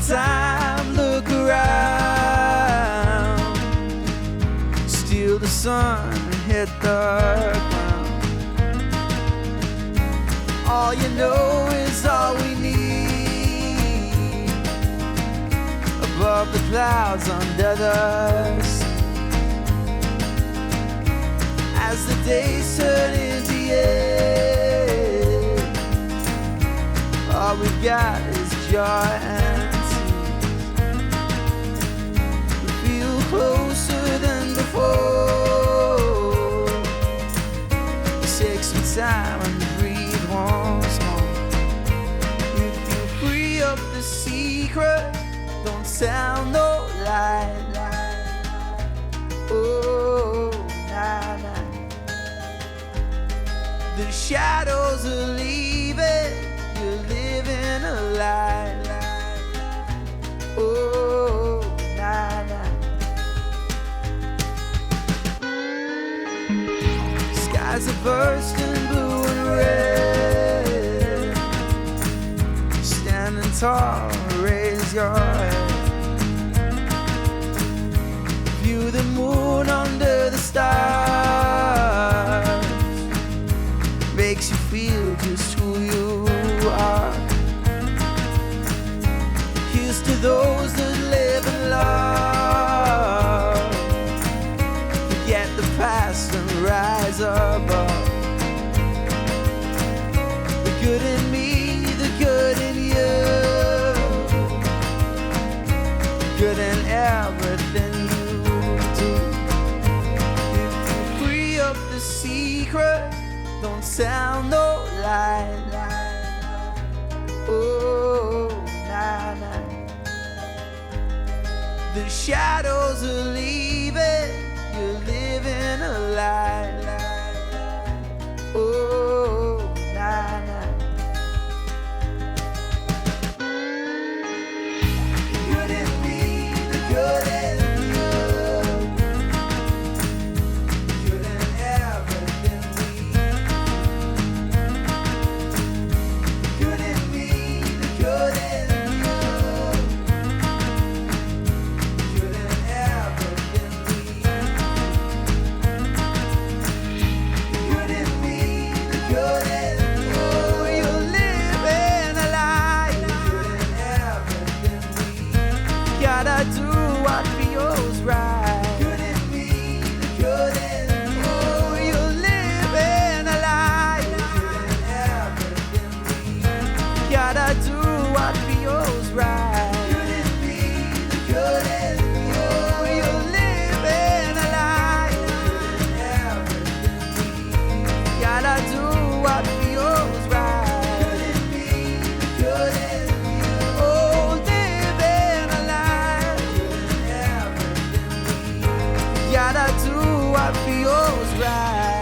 time, look around. Steal the sun and hit the ground. All you know is all we need. Above the clouds, under the sea. As the days turn into years, all we've got is joy and tears. We feel closer than before. Take some time and breathe once more. If you free up the secret, don't tell no lie. Oh, nah, nah. The shadows are leaving, you're living a lie. Oh, nah, nah. Skies are bursting blue and red. Standing tall, raise your head. View the moon under the stars. Makes you feel just who you are. Here's to those that live and love. Forget the past and rise above. The good in me, the good in you, good in everything you do. If you free up the secret, don't sound no lie. Oh, nah, nah. The shadows are leaving, you're living a lie. Oh, nah, nah. Good in me, the good in you, good in everything we do. Good in me, the good in you, good in everything we do. Good in me, the good in you. Oh, you're living a lie. Good in everything we do. Gotta do what feels right. Good in me, the good in you. Oh, you're living a lie. Good in everything we do. Gotta do what feels right. Good in me, the good in you. Oh, you're living a lie. Good in everything we do. Gotta do what feels right. Good in me, the good in you. Oh, living a lie. Good in everything we do. Gotta do what feels right.